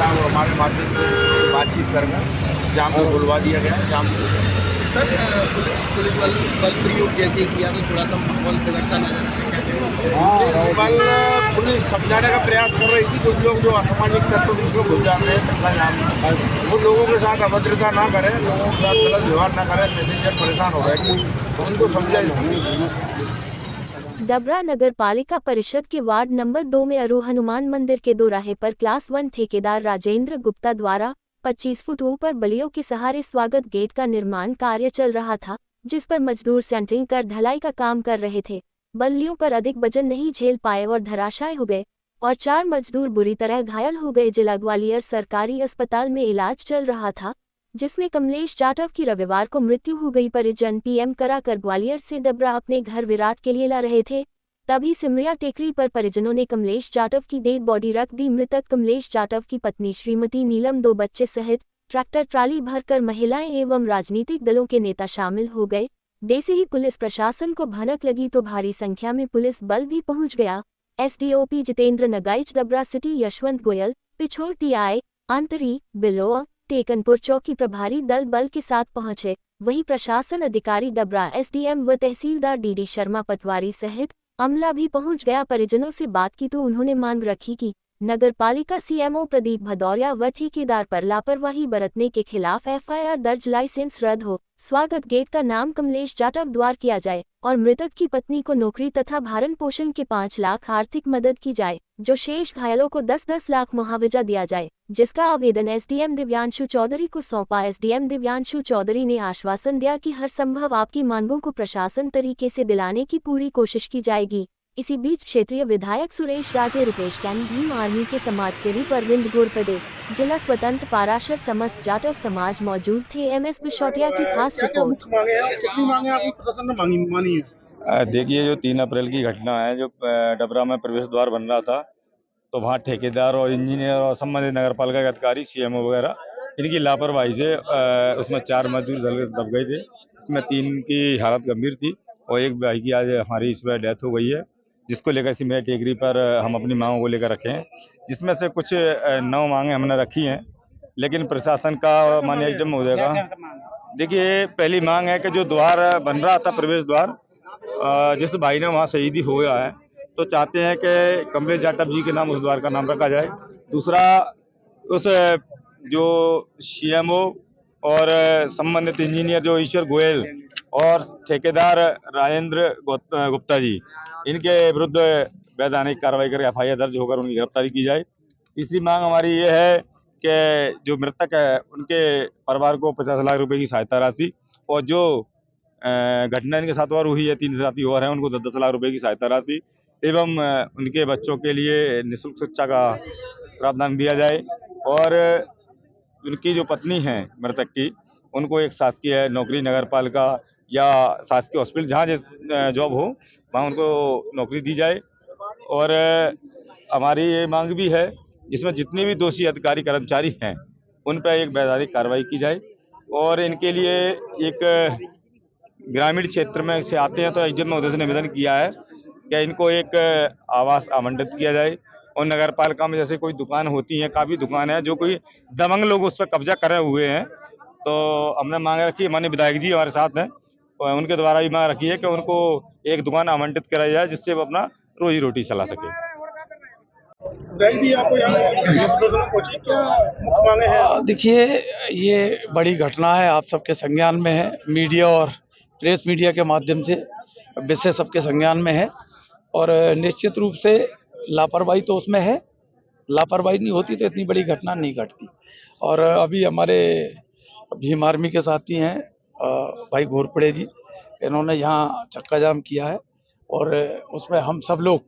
है वो हमारे माध्यम से बातचीत कर जाम को खुलवा दिया गया है। जाम सर पुलिस बल प्रयोग जैसे किया तो थोड़ा सा माहौल बिगड़ता नजर आ रहा है, क्या बल पुलिस समझाने का प्रयास कर रही थी। कुछ लोग जो असामाजिक तत्व बीच में घुस जाते हैं तत्का जाम में, वो लोगों के साथ अभद्रता ना करें, लोगों के साथ गलत व्यवहार ना करें। पैसेंजर परेशान हो रहे हैं तो उनको समझाइए। डबरा नगर पालिका परिषद के वार्ड नंबर 2 में अरू हनुमान मंदिर के दोराहे पर क्लास 1 ठेकेदार राजेंद्र गुप्ता द्वारा 25 फुट ऊपर बल्लियों के सहारे स्वागत गेट का निर्माण कार्य चल रहा था, जिस पर मजदूर सेंटरिंग कर ढलाई का काम कर रहे थे। बल्लियों पर अधिक वजन नहीं झेल पाए और धराशायी हो गए और 4 मजदूर बुरी तरह घायल हो गए। जिला ग्वालियर सरकारी अस्पताल में इलाज चल रहा था, जिसमें कमलेश जाटव की रविवार को मृत्यु हो गई। परिजन पीएम कराकर ग्वालियर से डबरा अपने घर विराट के लिए ला रहे थे, तभी सिमरिया टेकरी पर परिजनों ने कमलेश जाटव की डेड बॉडी रख दी। मृतक कमलेश जाटव की पत्नी श्रीमती नीलम 2 बच्चे सहित ट्रैक्टर ट्राली भरकर महिलाएं एवं राजनीतिक दलों के नेता शामिल हो गए। जैसे ही पुलिस प्रशासन को भनक लगी तो भारी संख्या में पुलिस बल भी पहुंच गया। SDOP Jitendra Nagaich, Dabra city Yashwant Goyal, Pichhore TI Antri Biloa, Tekanpur चौकी प्रभारी दल बल के साथ पहुंचे। वहीं प्रशासन अधिकारी डबरा एसडीएम व तहसीलदार डीडी शर्मा पटवारी सहित अमला भी पहुंच गया। परिजनों से बात की तो उन्होंने मांग रखी कि नगर पालिका सीएमओ प्रदीप भदौरिया व ठेकेदार पर लापरवाही बरतने के खिलाफ एफआईआर दर्ज, लाइसेंस रद्द हो, स्वागत गेट का नाम कमलेश जाटव द्वार किया जाए और मृतक की पत्नी को नौकरी तथा भरण पोषण के 5 लाख आर्थिक मदद की जाए, जो शेष घायलों को 10-10 लाख मुआवजा दिया जाए, जिसका आवेदन एसडीएम दिव्यांशु चौधरी को सौंपा। एसडीएम दिव्यांशु चौधरी ने आश्वासन दिया कि हर संभव आपकी मांगों को प्रशासन तरीके से दिलाने की पूरी कोशिश की जाएगी। इसी बीच क्षेत्रीय विधायक सुरेश राजे, रुपेश कैन, भीम आर्मी के समाजसेवी परविंद घोरपड़े, जिला स्वतंत्र पाराशर, समस्त जाटव समाज मौजूद थे। एमएस बिशौटिया की खास रिपोर्ट। देखिए, जो 3 अप्रैल की घटना है, जो डबरा में प्रवेश द्वार बन रहा था, तो वहाँ ठेकेदार और इंजीनियर और संबंधित नगर पालिका के अधिकारी, सीएमओ वगैरह, इनकी लापरवाही से उसमें 4 मजदूर दब गए थे। इसमें 3 की हालत गंभीर थी और एक भाई की आज हमारी इसमें डेथ हो गई है, जिसको लेकर सिमरिया टेकरी पर हम अपनी मांगों को लेकर रखे हैं, जिसमें से कुछ 9 मांगें हमने रखी हैं, लेकिन प्रशासन का माननीय एसडीएम महोदय का, देखिए, पहली मांग है कि जो द्वार बन रहा था, प्रवेश द्वार, जिस भाई ने वहाँ शहीदी हो गया है, तो चाहते हैं कि कमलेश जाटव जी के नाम उस द्वार का नाम रखा जाए। दूसरा, उस जो सीएमओ और संबंधित इंजीनियर जो ईश्वर गोयल और ठेकेदार राजेंद्र गुप्ता जी, इनके विरुद्ध वैधानिक कार्रवाई कर एफआईआर दर्ज होकर उनकी गिरफ्तारी की जाए। तीसरी मांग हमारी ये है कि जो मृतक है उनके परिवार को 50 लाख रुपए की सहायता राशि, और जो घटना इनके साथ और हुई है, 3 साथी और हैं, उनको 10-10 लाख रुपए की सहायता राशि एवं उनके बच्चों के लिए निःशुल्क शिक्षा का प्रावधान दिया जाए। और उनकी जो पत्नी है मृतक की, उनको एक शासकीय नौकरी, नगर पालिका या शासकीय हॉस्पिटल, जहाँ जॉब हो, वहाँ उनको नौकरी दी जाए। और हमारी ये मांग भी है, इसमें जितने भी दोषी अधिकारी कर्मचारी हैं उन पर एक वैधानिक कार्रवाई की जाए। और इनके लिए एक ग्रामीण क्षेत्र में से आते हैं तो एसडीएम महोदय से निवेदन किया है कि इनको एक आवास आवंटित किया जाए। और नगर पालिका में जैसे कोई दुकान होती है, काफ़ी दुकान है जो कोई दबंग लोग उस पर कब्जा करे हुए हैं, तो हमने मांग रखी है, माननीय विधायक जी हमारे साथ हैं, और उनके द्वारा भी मांग रखी है कि उनको एक दुकान आवंटित कराई जाए, जिससे वो अपना रोजी रोटी चला सके। देखिए, ये बड़ी घटना है, आप सबके संज्ञान में है, मीडिया और प्रेस मीडिया के माध्यम से विषय सबके संज्ञान में है। और निश्चित रूप से लापरवाही तो उसमें है, लापरवाही नहीं होती तो इतनी बड़ी घटना नहीं घटती। और अभी हमारे भीम आर्मी के साथी हैं भाई घोरपड़े जी, इन्होंने यहाँ चक्का जाम किया है और उसमें हम सब लोग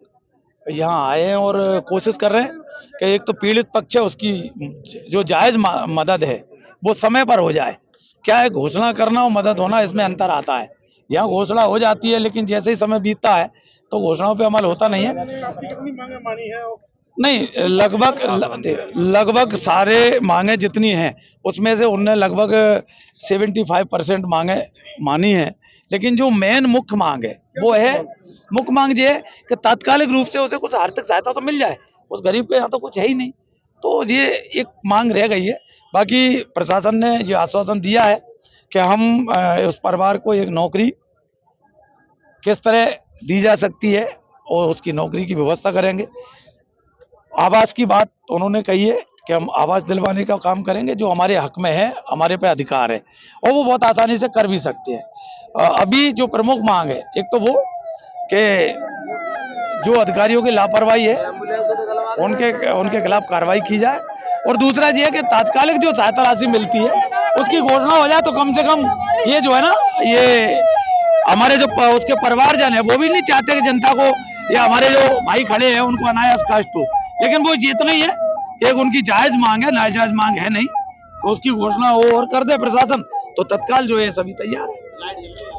यहाँ आए हैं और कोशिश कर रहे हैं कि एक तो पीड़ित पक्ष है, उसकी जो जायज़ मदद है वो समय पर हो जाए। क्या है, घोषणा करना और मदद होना, इसमें अंतर आता है। यहाँ घोषणा हो जाती है, लेकिन जैसे ही समय बीतता है तो घोषणाओं पे अमल होता नहीं है। नहीं, लगभग सारे मांगे जितनी हैं उसमें से उनने लगभग 75% मांगे मानी है। लेकिन जो मेन मुख्य मांग है वो है, मुख्य मांग ये है कि तात्कालिक रूप से उसे कुछ आर्थिक सहायता तो मिल जाए। उस गरीब के यहाँ तो कुछ है ही नहीं, तो ये एक मांग रह गई है। बाकी प्रशासन ने जो आश्वासन दिया है कि हम उस परिवार को एक नौकरी किस तरह दी जा सकती है और उसकी नौकरी की व्यवस्था करेंगे। आवास की बात उन्होंने कही है कि हम आवास दिलवाने का काम करेंगे, जो हमारे हक में है, हमारे पे अधिकार है और वो बहुत आसानी से कर भी सकते हैं। अभी जो प्रमुख मांग है, एक तो वो कि जो अधिकारियों की लापरवाही है उनके खिलाफ कार्रवाई की जाए, और दूसरा ये है कि तात्कालिक जो सहायता राशि मिलती है उसकी घोषणा हो जाए, तो कम से कम ये जो है ना, ये हमारे जो उसके परिवारजन है वो भी नहीं चाहते कि जनता को, या हमारे जो भाई खड़े हैं उनको अनायास कष्ट हो, लेकिन वो इतना ही है, एक उनकी जायज मांग है, नाजायज मांग है नहीं, तो उसकी घोषणा हो और कर दे प्रशासन, तो तत्काल जो है सभी तैयार है।